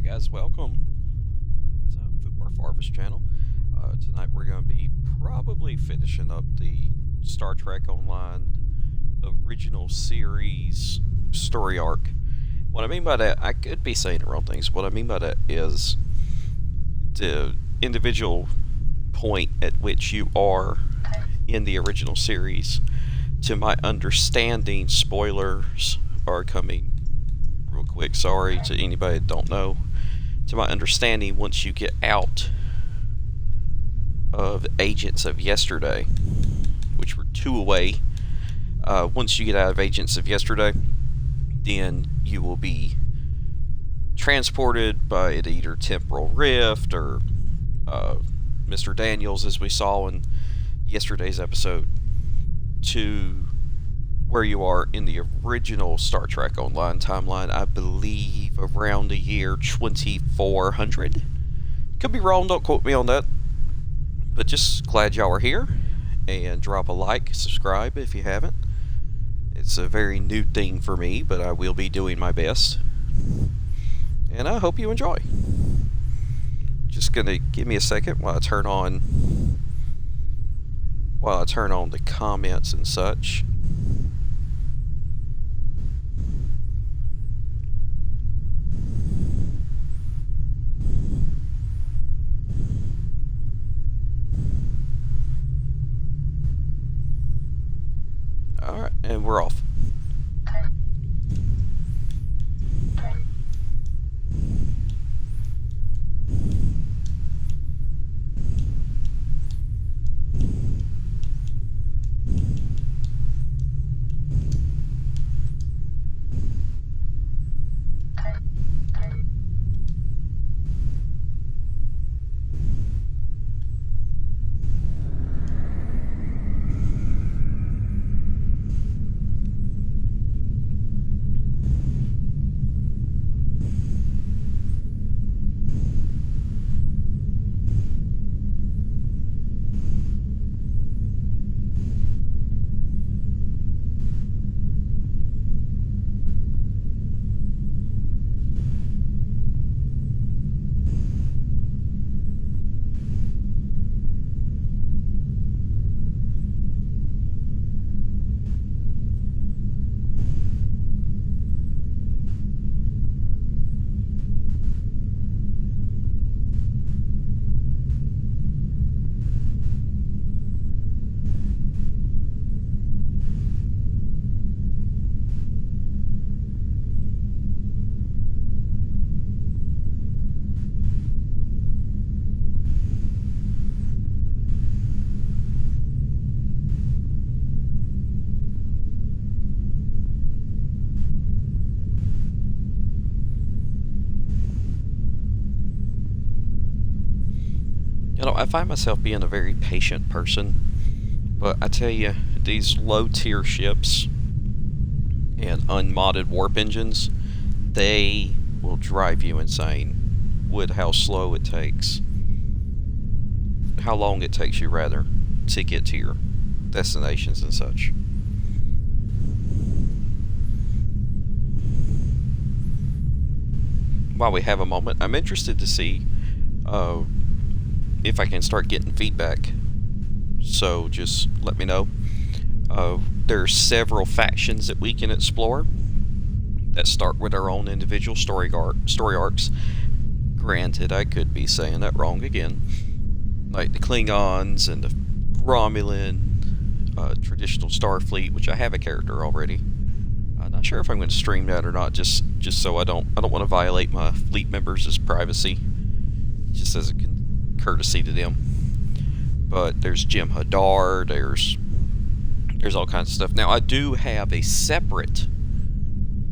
guys, welcome to Footbar Farvest channel. Tonight we're going to be probably finishing up the Star Trek Online original series story arc. What I mean by that, I could be saying the wrong things. What I mean by that is the individual point at which you are in the original series. To my understanding, spoilers are coming real quick. Sorry to anybody that don't know. To my understanding, once you get out of Agents of Yesterday, which were 2 away, once you get out of Agents of Yesterday, then you will be transported by either temporal rift or Mr. Daniels, as we saw in yesterday's episode, to where you are in the original Star Trek Online timeline, I believe around the year 2400. Could be wrong, don't quote me on that. But just glad y'all are here, and drop a like, subscribe if you haven't. It's a very new thing for me, but I will be doing my best. And I hope you enjoy. Just gonna give me a second while I turn on the comments and such. Alright, and we're off. You know, I find myself being a very patient person, but I tell you, these low-tier ships and unmodded warp engines, they will drive you insane with how slow it takes. How long it takes you, rather, to get to your destinations and such. While we have a moment, I'm interested to see if I can start getting feedback, so just let me know. There are several factions that we can explore that start with our own individual story arcs. Granted, I could be saying that wrong again, like the Klingons and the Romulan, traditional Starfleet, which I have a character already. I'm not sure if I'm going to stream that or not, just so I don't want to violate my fleet members' privacy, just as a courtesy to them. But there's Jim Hadar, there's all kinds of stuff. Now, I do have a separate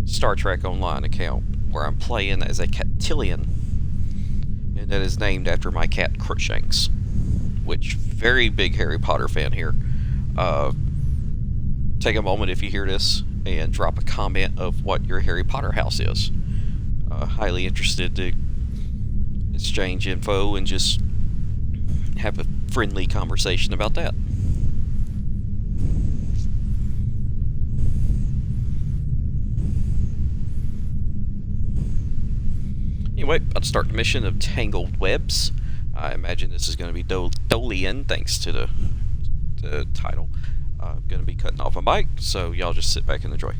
Star Trek Online account where I'm playing as a Captillion, and that is named after my cat Crookshanks, which, very big Harry Potter fan here. Take a moment if you hear this and drop a comment of what your Harry Potter house is. Highly interested to exchange info and just have a friendly conversation about that. Anyway, let's start the mission of Tangled Webs. I imagine this is going to be Dolian, thanks to the title. I'm going to be cutting off a mic, so y'all just sit back and enjoy.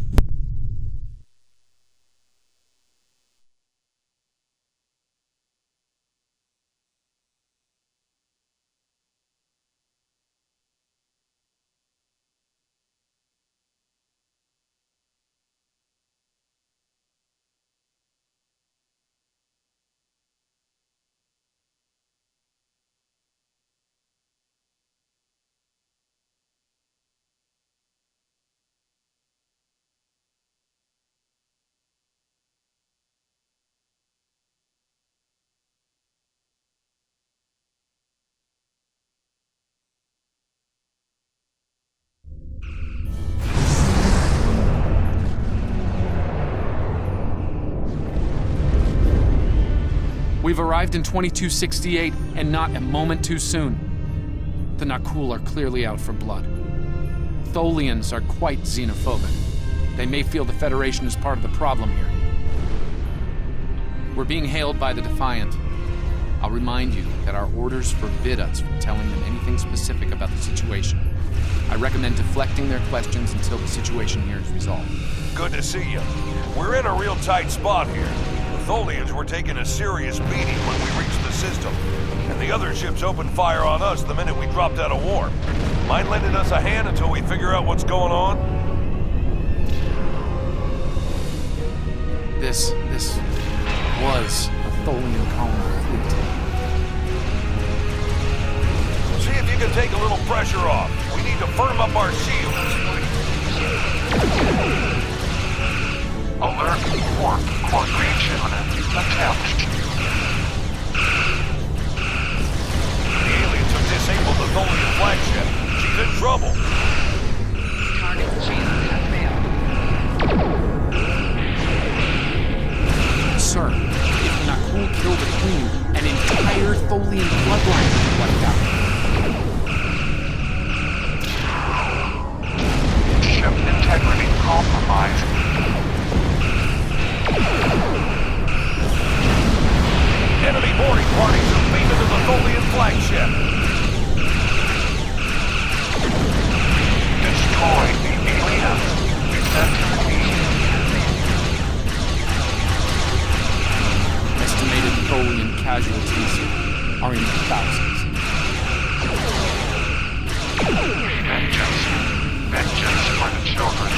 We've arrived in 2268, and not a moment too soon. The Nakul are clearly out for blood. Tholians are quite xenophobic. They may feel the Federation is part of the problem here. We're being hailed by the Defiant. I'll remind you that our orders forbid us from telling them anything specific about the situation. I recommend deflecting their questions until the situation here is resolved. Good to see you. We're in a real tight spot here. The Tholians were taking a serious beating when we reached the system, and the other ships opened fire on us the minute we dropped out of warp. Mind lending us a hand until we figure out what's going on? This was a Tholian colony fleet. See if you can take a little pressure off. We need to firm up our shields. Alert warp coordination attempt. The aliens have disabled the Tholian flagship. She's in trouble. Target shield has failed. Sir, if the Nakul killed a queen, an entire Tholian bloodline would be wiped out. Ship integrity compromised. Enemy boarding parties have beamed into the Tholian flagship. Destroy the alien. Estimated Tholian casualties are in the thousands. Vengeance for the children.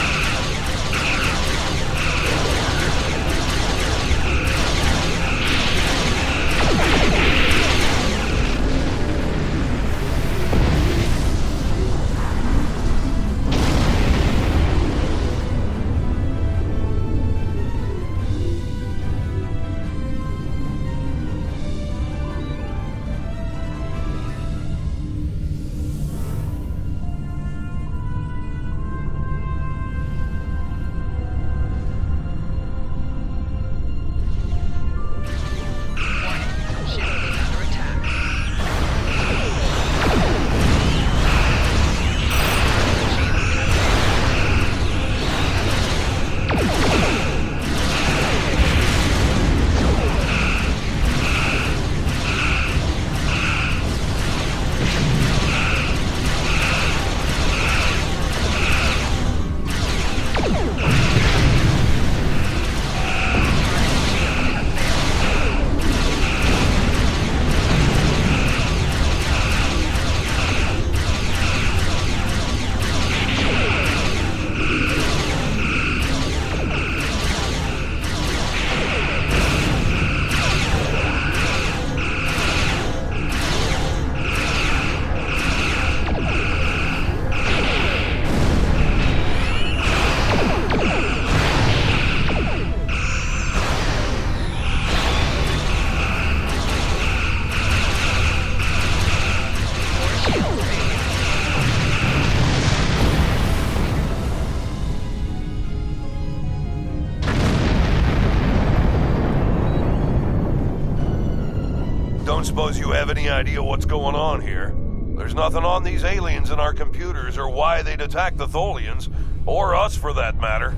Don't suppose you have any idea what's going on here? There's nothing on these aliens in our computers or why they'd attack the Tholians, or us for that matter.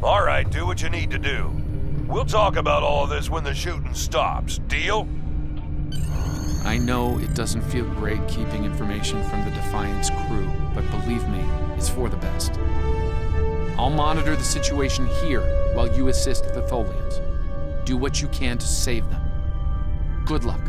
All right, do what you need to do. We'll talk about all of this when the shooting stops. Deal? I know it doesn't feel great keeping information from the Defiance crew, but believe me, it's for the best. I'll monitor the situation here while you assist the Tholians. Do what you can to save them. Good luck.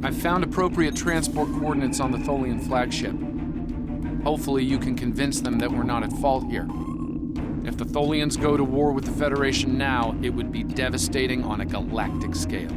I've found appropriate transport coordinates on the Tholian flagship. Hopefully you can convince them that we're not at fault here. If the Tholians go to war with the Federation now, it would be devastating on a galactic scale.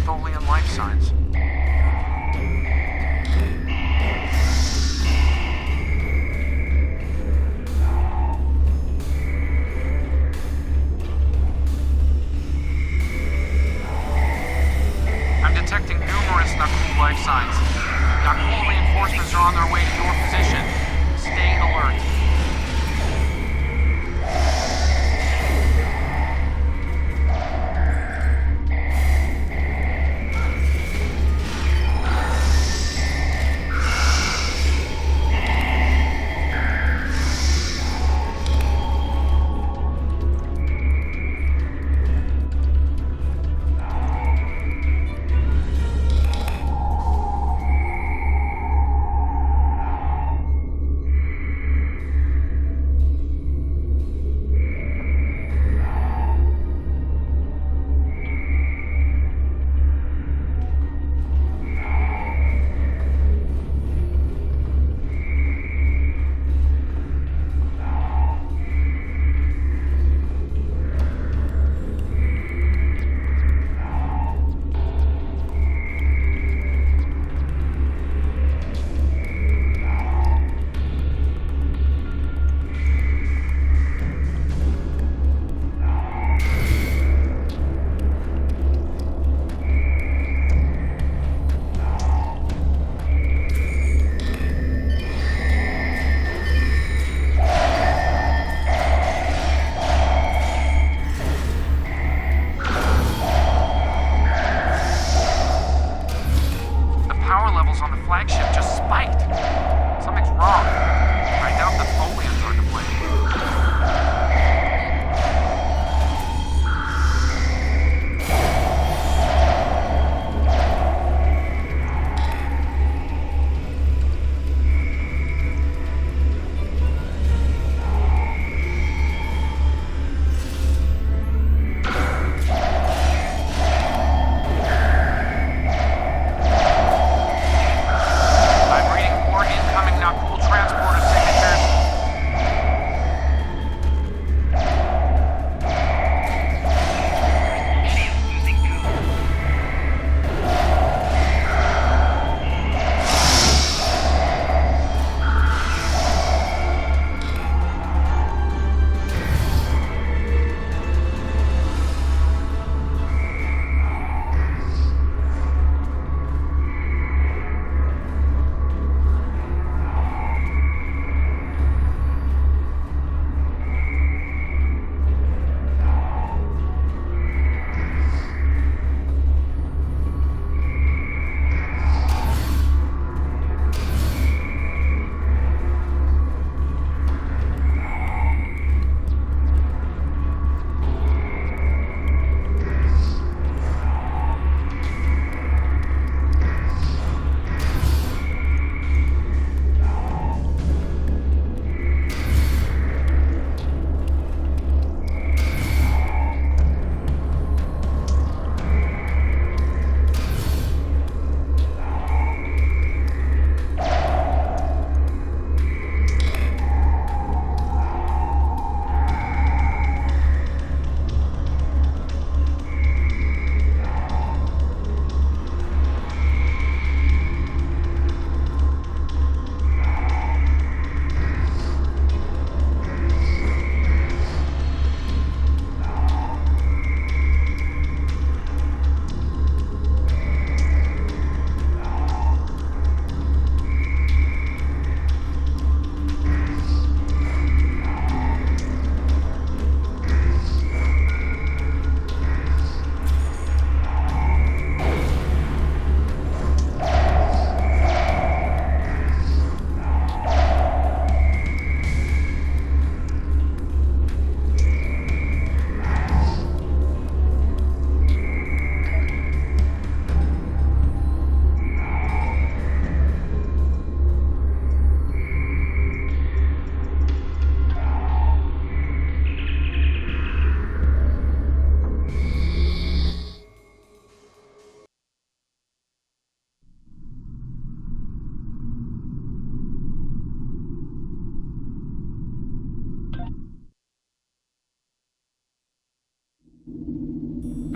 Tholian life signs. I'm detecting numerous Nakul life signs. Nakul reinforcements are on their way to your position. Stay alert.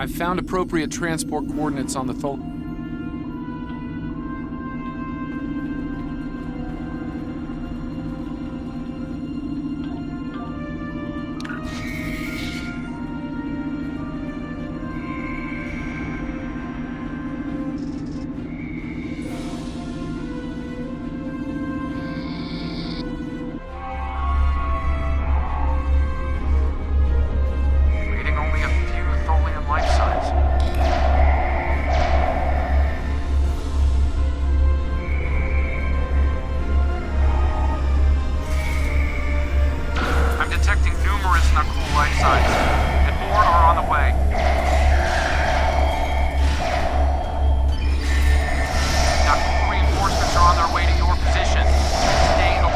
I've found appropriate transport coordinates on the reading only a few Tholian life signs. I'm detecting numerous Nakul life signs, and more are on the way. Nakul reinforcements are on their way to your position. Stay alert.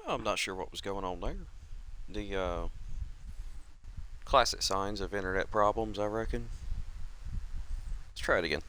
I'm not sure what was going on there. The classic signs of internet problems, I reckon. Let's try it again.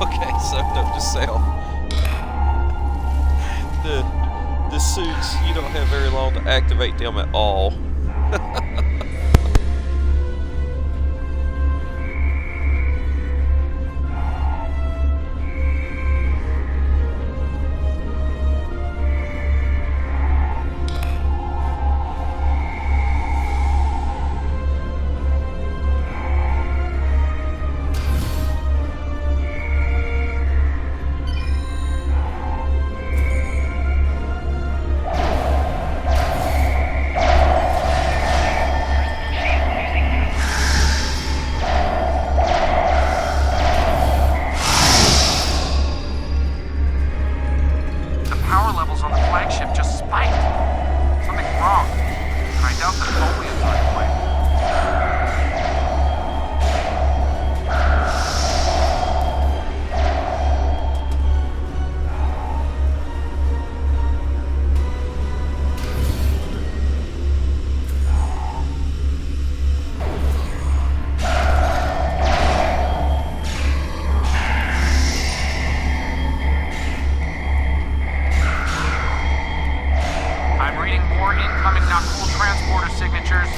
Okay, so note to self. The suits, you don't have very long to activate them at all. Incoming not cool transporter signatures.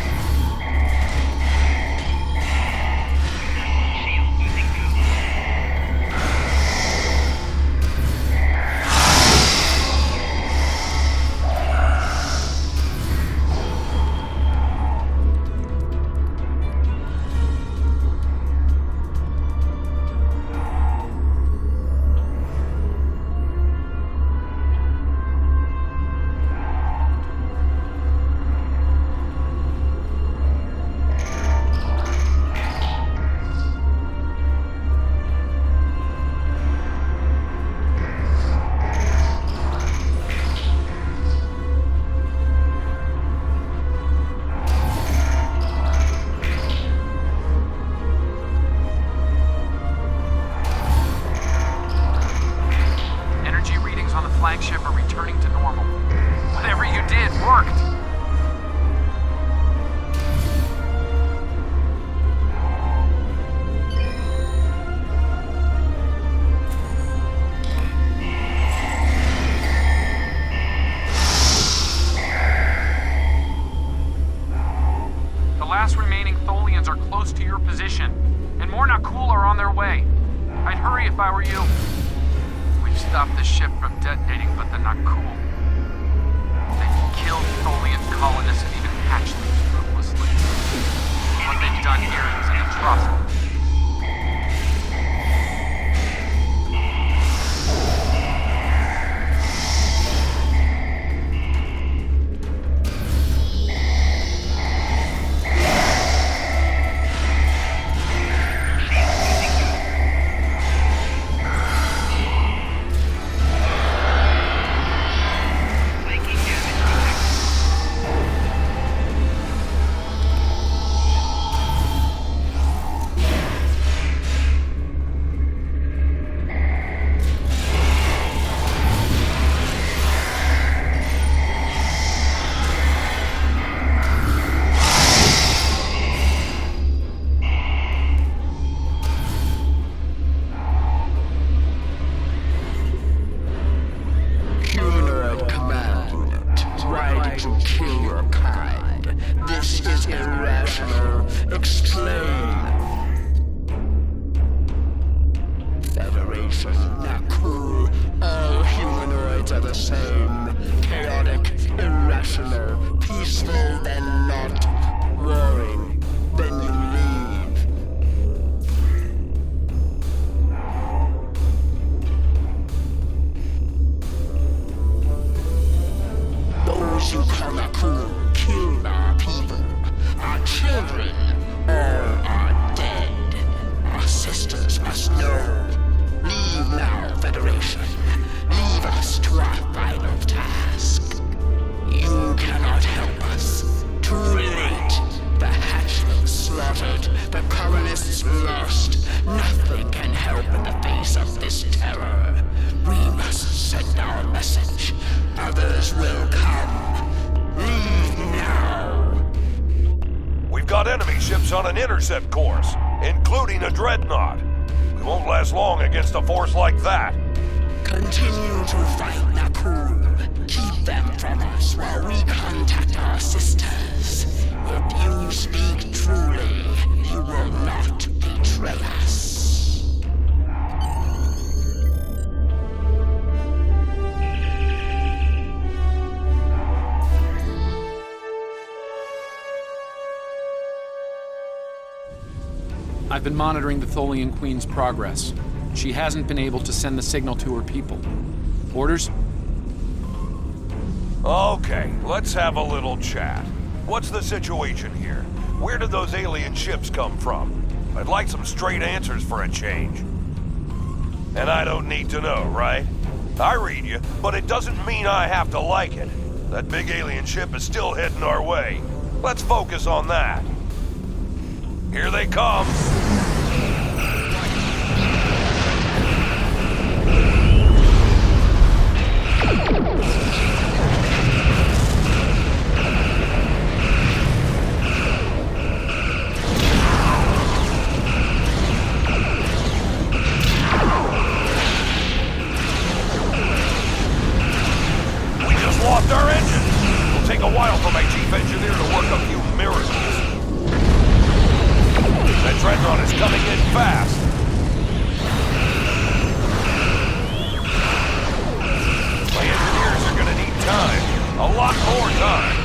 Flagship are returning to normal. Whatever you did worked. The last remaining Tholians are close to your position, and more not cool are on their way. I'd hurry if I were you. Stop the ship from detonating, but they're not cool. They've killed Tholian colonists and even hatchlings ruthlessly. What they've done here is an atrocity. To kill your kind. This is irrational. Explain. Federation, not cool. All humanoids are the same. Chaotic, irrational, peaceful, then not. Warring, then you leave. Those you call not cool killed our people, our children, all are dead. Our sisters must know. Leave now, Federation. Leave us to our final task. You cannot help us. Too late. The hatchlings slaughtered, the colonists lost. Nothing can help in the face of this terror. We must send our message. Others will come. Leave now. We've got enemy ships on an intercept course, including a dreadnought. We won't last long against a force like that. Continue to fight, Nakul. Keep them from us while we contact our sisters. If you speak truly, you will not betray us. I've been monitoring the Tholian Queen's progress. She hasn't been able to send the signal to her people. Orders? Okay, let's have a little chat. What's the situation here? Where did those alien ships come from? I'd like some straight answers for a change. And I don't need to know, right? I read you, but it doesn't mean I have to like it. That big alien ship is still heading our way. Let's focus on that. Here they come. We just lost our engine. It'll take a while for my chief engineer to work a few miracles. That Dreadnought is coming in fast. My engineers are gonna need time. A lot more time.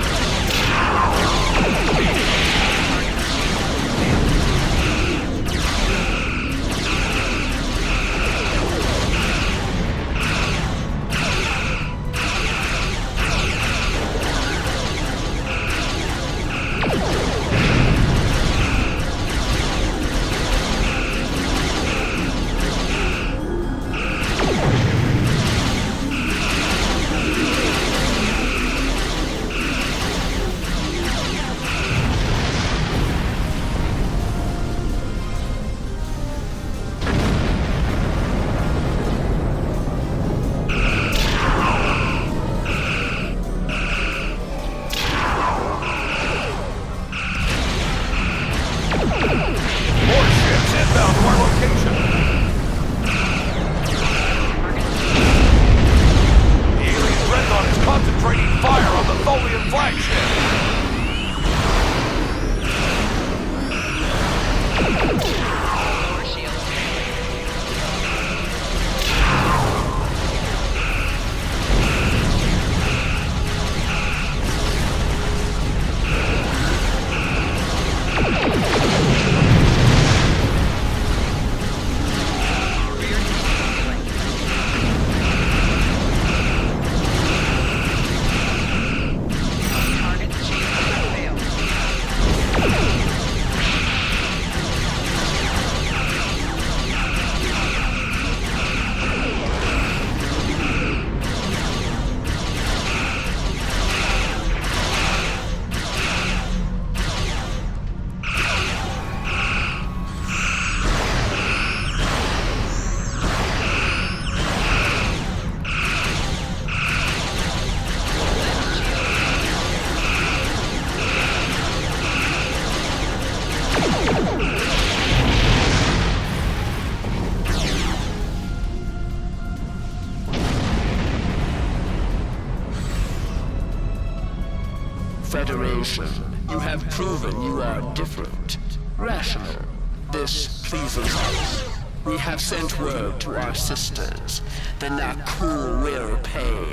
Federation, you have proven you are different, rational. This pleases us. We have sent word to our sisters. The Nakul will pay.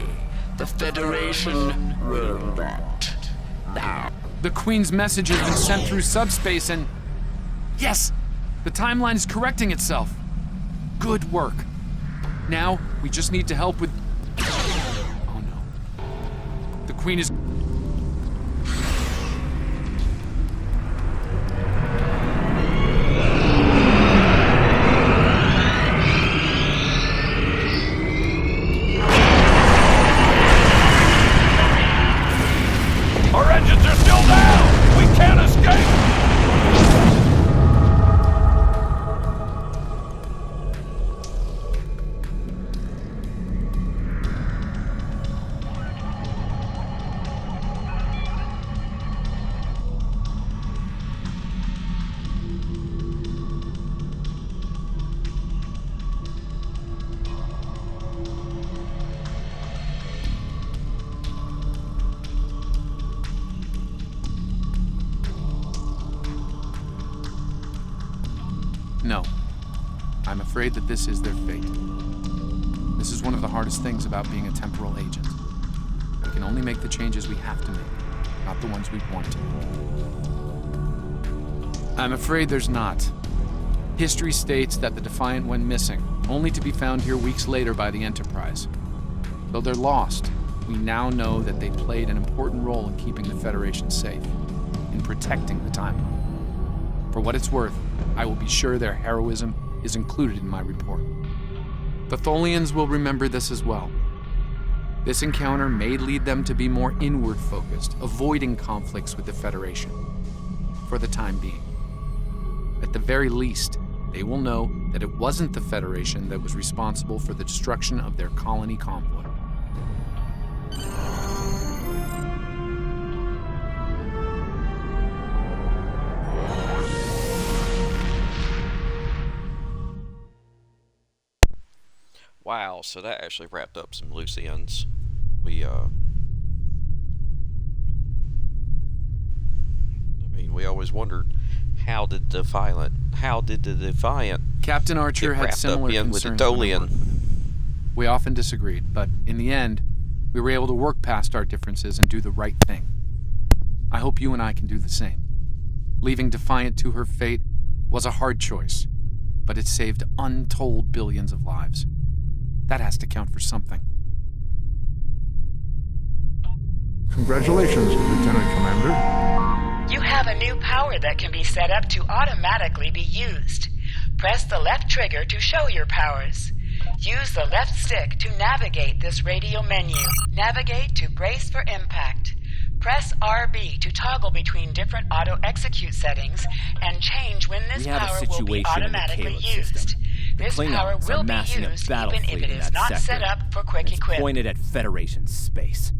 The Federation will not. Now. The Queen's message has been sent through subspace and... Yes! The timeline is correcting itself. Good work. Now, we just need to help with... Oh no. The Queen is... Our engines are still down! We can't escape! No. I'm afraid that this is their fate. This is one of the hardest things about being a temporal agent. We can only make the changes we have to make, not the ones we want to. I'm afraid there's not. History states that the Defiant went missing, only to be found here weeks later by the Enterprise. Though they're lost, we now know that they played an important role in keeping the Federation safe, in protecting the timeline. For what it's worth, I will be sure their heroism is included in my report. The Tholians will remember this as well. This encounter may lead them to be more inward-focused, avoiding conflicts with the Federation, for the time being. At the very least, they will know that it wasn't the Federation that was responsible for the destruction of their colony convoy. Wow, so that actually wrapped up some loose ends. We always wondered, how did the Defiant Captain Archer get had wrapped similar up in with the concerns when I Dolian? worked with him. We often disagreed, but in the end, we were able to work past our differences and do the right thing. I hope you and I can do the same. Leaving Defiant to her fate was a hard choice, but it saved untold billions of lives. That has to count for something. Congratulations, Lieutenant Commander. You have a new power that can be set up to automatically be used. Press the left trigger to show your powers. Use the left stick to navigate this radio menu. Navigate to brace for impact. Press RB to toggle between different auto-execute settings and change when this We have a power will be situation in the automatically Caleb used. system. The This power Klingons are will be massing a used battle even if fleet it in is that not sector. set up for quick It's equip. pointed at Federation space.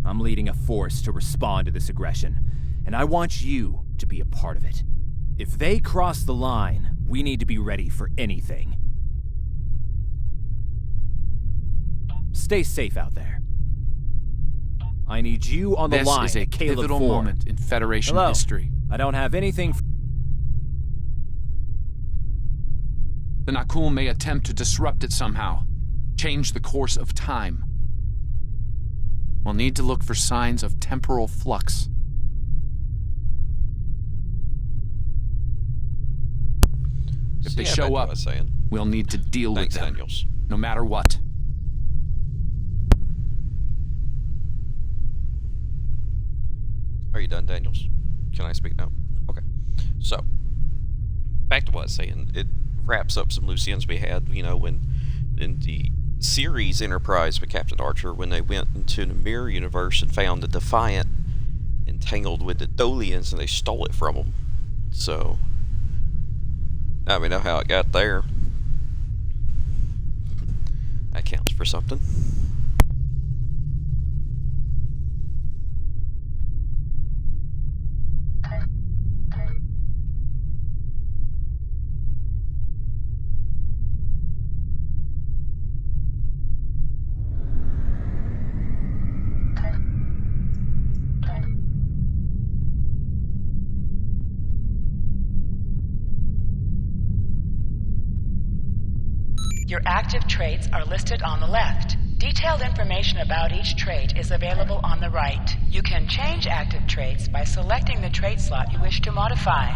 I'm leading a force to respond to this aggression, and I want you to be a part of it. If they cross the line, we need to be ready for anything. Stay safe out there. I need you on the This line is a at Caleb pivotal 4. moment in Federation Hello. history. I don't have anything... The Nakul may attempt to disrupt it somehow, change the course of time. We'll need to look for signs of temporal flux. If they Yeah, back show to what up, I was saying. we'll need to deal Thanks, with them, Daniels. no matter what. Are you done, Daniels? Can I speak now? Okay. So, back to what I was saying. It wraps up some loose ends we had, when in the series Enterprise with Captain Archer, when they went into the mirror universe and found the Defiant entangled with the Dolians and they stole it from them. So, now we know how it got there. That counts for something. Your active traits are listed on the left. Detailed information about each trait is available on the right. You can change active traits by selecting the trait slot you wish to modify.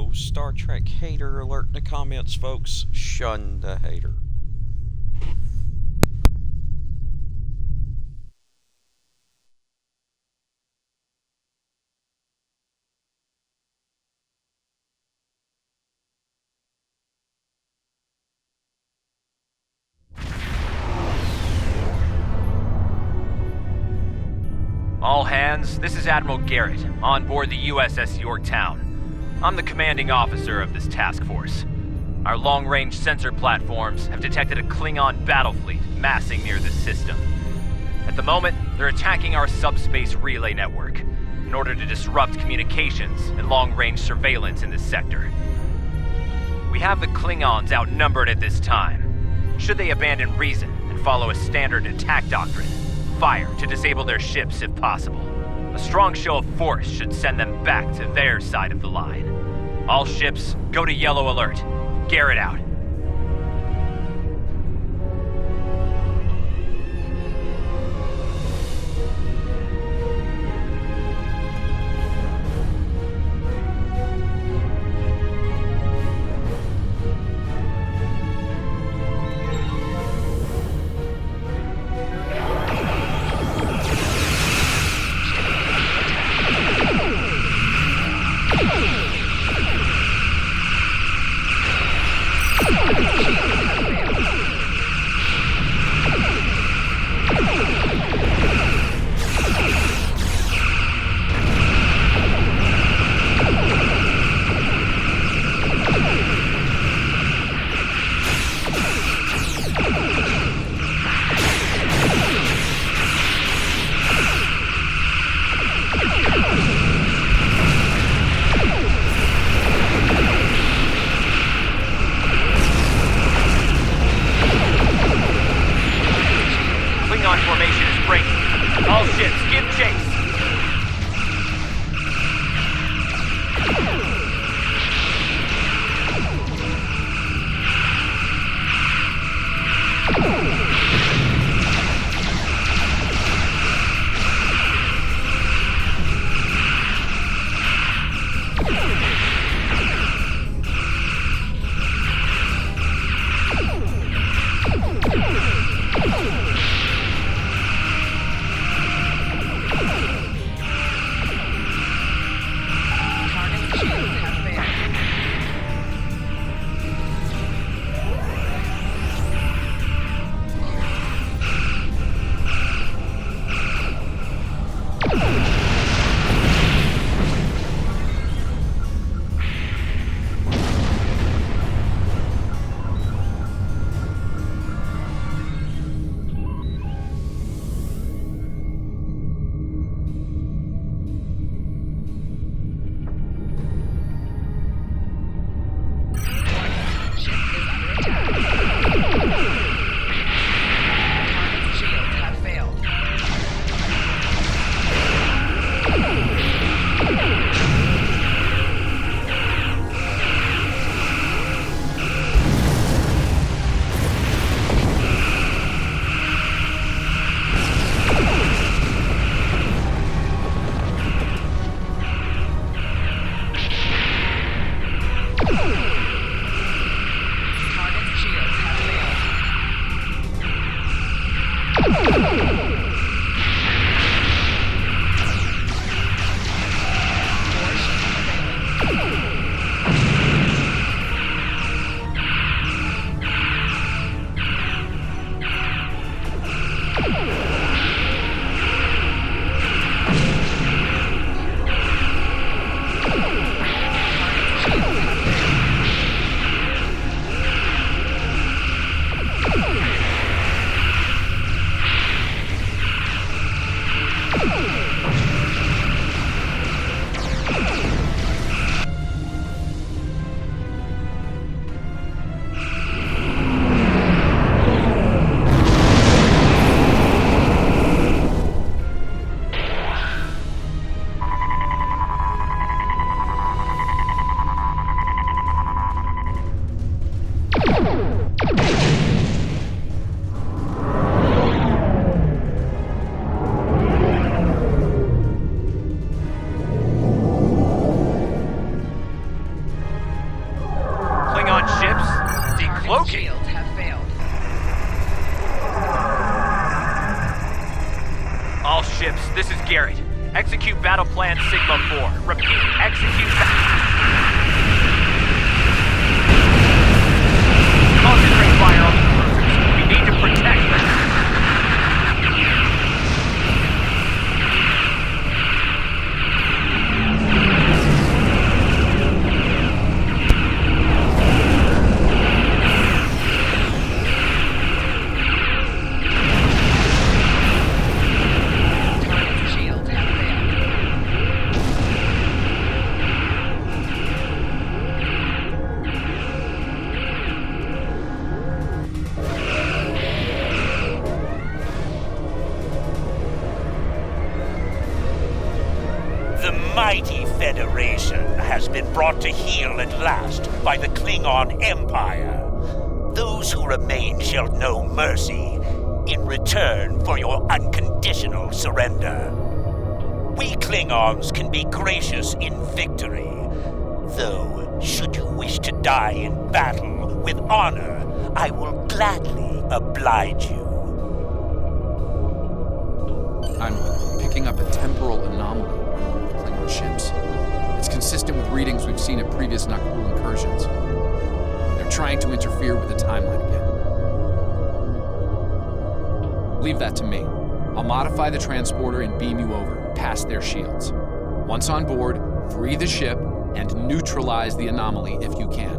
STO Star Trek hater alert in the comments, folks. Shun the hater. All hands, this is Admiral Garrett, on board the USS Yorktown. I'm the commanding officer of this task force. Our long-range sensor platforms have detected a Klingon battle fleet massing near the system. At the moment, they're attacking our subspace relay network in order to disrupt communications and long-range surveillance in this sector. We have the Klingons outnumbered at this time. Should they abandon reason and follow a standard attack doctrine, fire to disable their ships if possible, a strong show of force should send them back to their side of the line. All ships, go to yellow alert. Garrett out. Formation is breaking. All ships, give chase. ships, this is Garrett. Execute Battle Plan Sigma 4. Repeat, execute Concentrate fire on the cruisers. We need to protect them. The mighty Federation has been brought to heel at last by the Klingon Empire. Those who remain shall know mercy in return for your unconditional surrender. We Klingons can be gracious in victory, though should you wish to die in battle with honor, I will gladly oblige you. I'm picking up a temporal anomaly on one of the Klingon ships. It's consistent with readings we've seen at previous Nakul incursions. They're trying to interfere with the timeline again. Leave that to me. I'll modify the transporter and beam you over, past their shields. Once on board, free the ship and neutralize the anomaly if you can.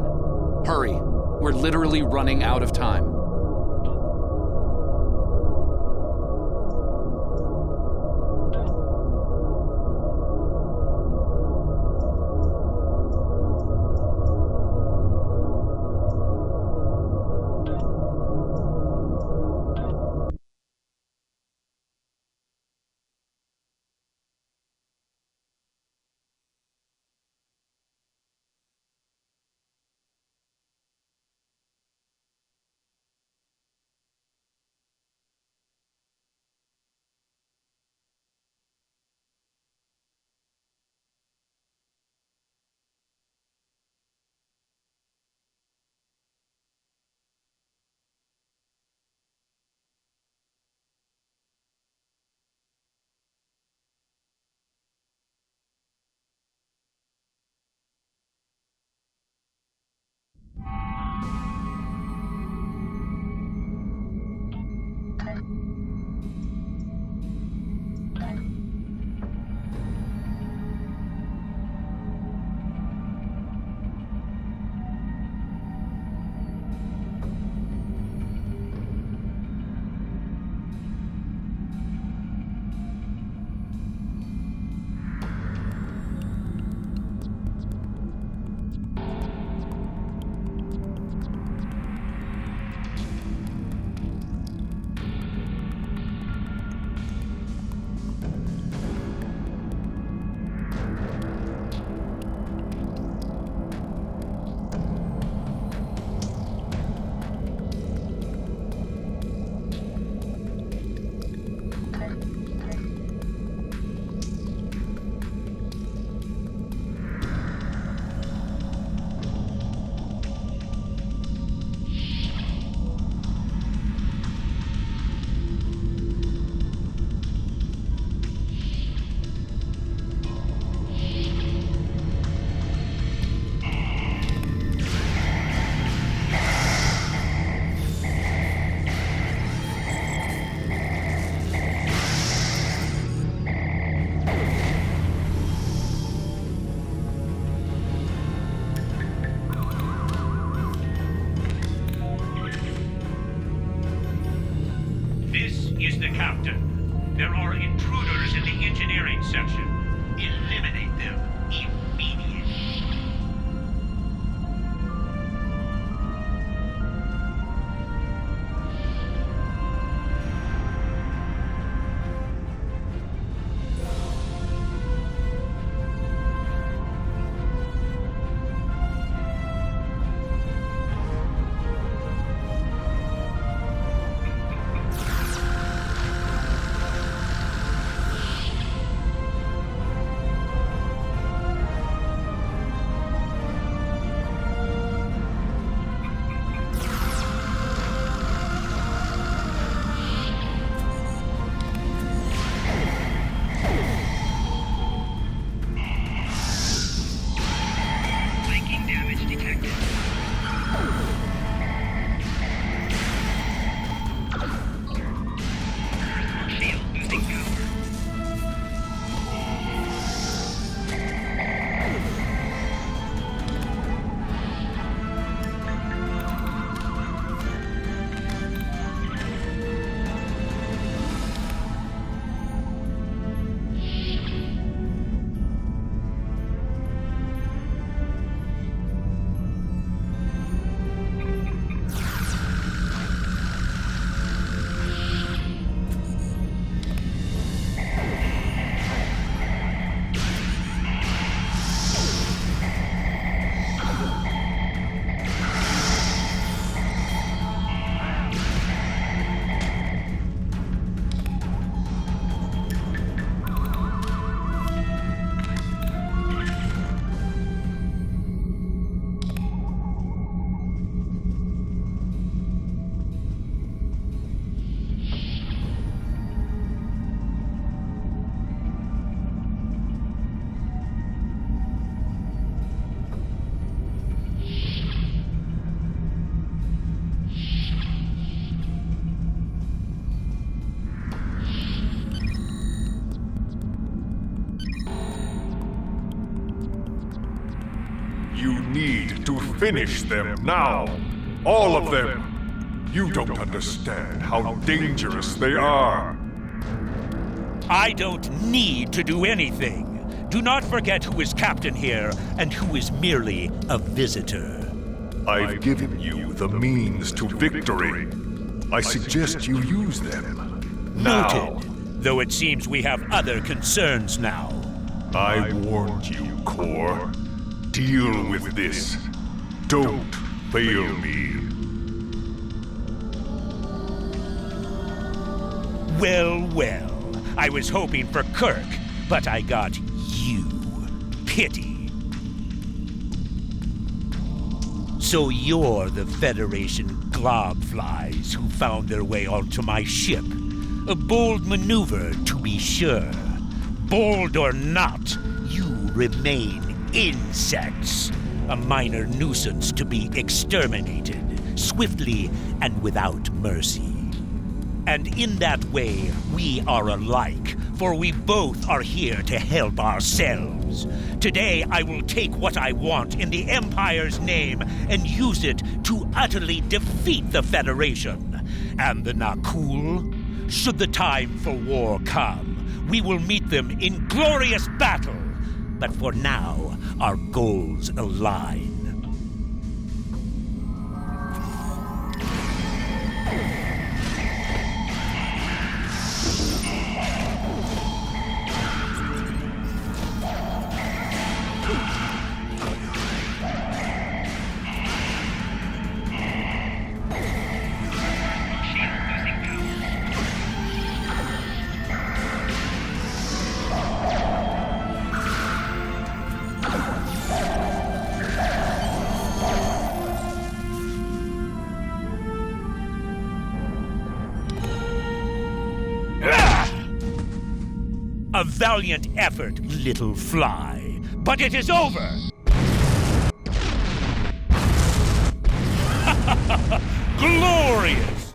Hurry. We're literally running out of time. is the captain. There are intruders in the engineering section. Eliminate them immediately. you need to finish them now. All of them. You don't understand how dangerous they are. I don't need to do anything. Do not forget who is captain here and who is merely a visitor. I've given you the means to victory. I suggest you use them. Now. Noted. Though it seems we have other concerns now. I warned you, Core. Deal with this. Don't fail me. Well, well. I was hoping for Kirk, but I got you. Pity. So you're the Federation globflies who found their way onto my ship. A bold maneuver, to be sure. Bold or not, you remain insects. A minor nuisance to be exterminated, swiftly and without mercy. And in that way, we are alike, for we both are here to help ourselves. Today, I will take what I want in the Empire's name and use it to utterly defeat the Federation. And the Nakul? Should the time for war come, we will meet them in glorious battle. But for now, our goals align. A valiant effort, little fly. But it is over! Glorious!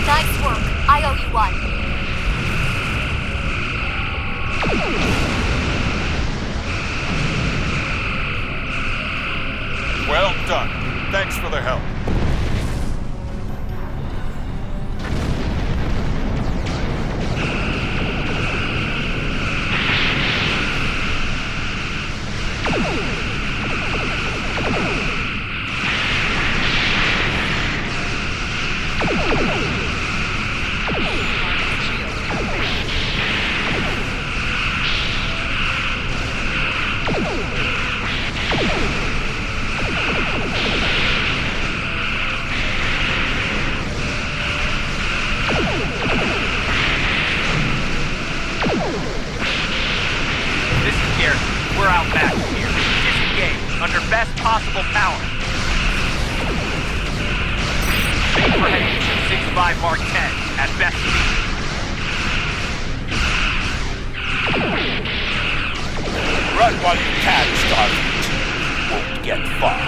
Nice work. I owe you one. Well done. Thanks for the help. This is Garrett. We're outmatched here. Disengage under best possible power. Make for heading to 65 Mark 10 at best speed. Run while you can, Starfleet. Won't get far.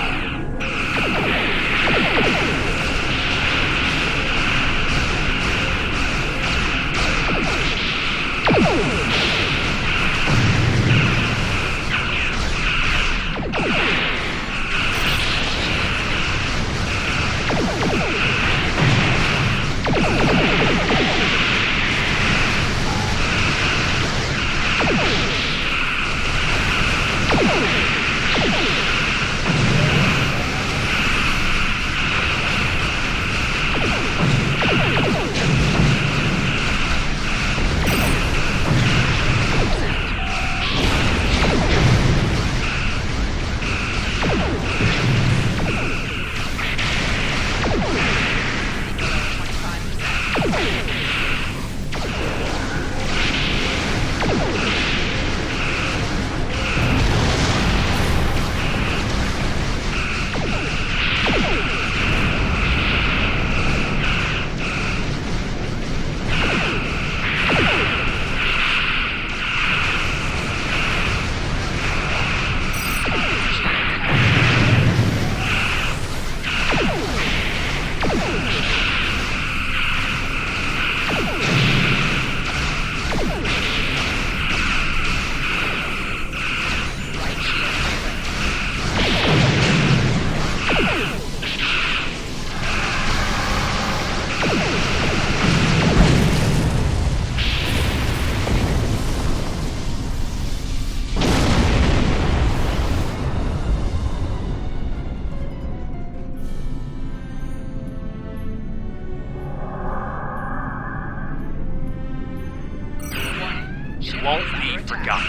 forgotten.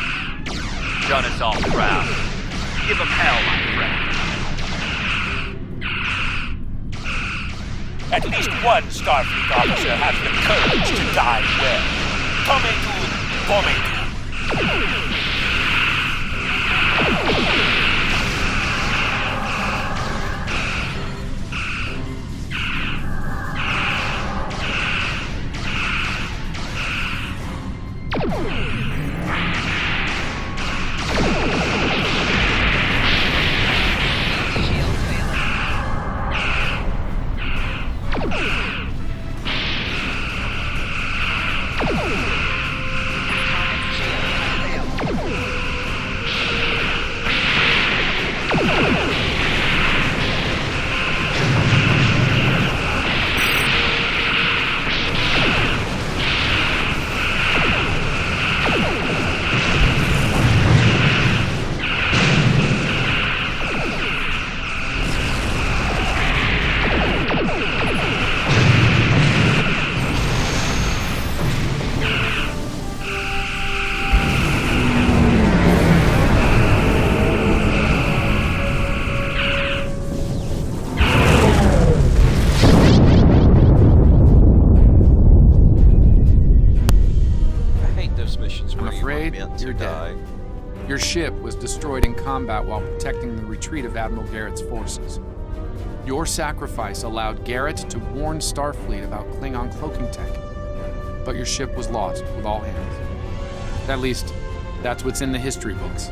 Done us all proud. Give him hell, my friend. At least one Starfleet officer has the courage to die well. Tometu, Pometu. You're dead. Your ship was destroyed in combat while protecting the retreat of Admiral Garrett's forces. Your sacrifice allowed Garrett to warn Starfleet about Klingon cloaking tech, but your ship was lost with all hands. At least, that's what's in the history books.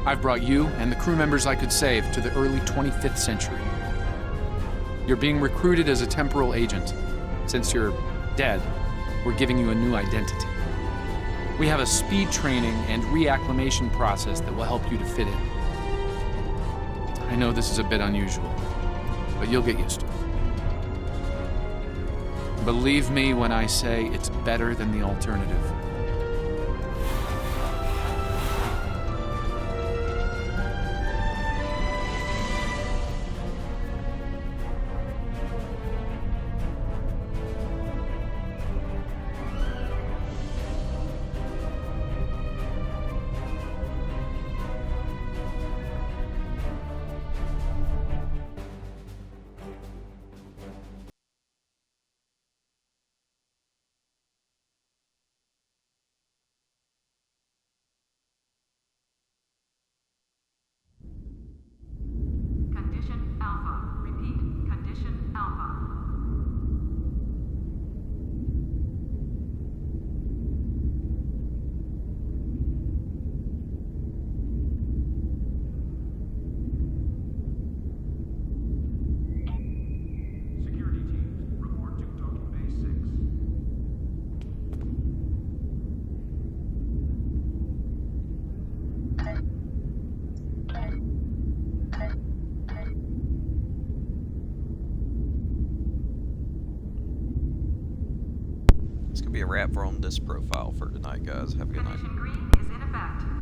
I've brought you and the crew members I could save to the early 25th century. You're being recruited as a temporal agent. Since you're dead, we're giving you a new identity. We have a speed training and reacclimation process that will help you to fit in. I know this is a bit unusual, but you'll get used to it. Believe me when I say it's better than the alternative. Condition Alpha. Repeat. Condition Alpha. Security teams, report to Token Base 6. It's gonna be a wrap for on this profile for tonight, guys. Have a good night. Condition Green is in effect.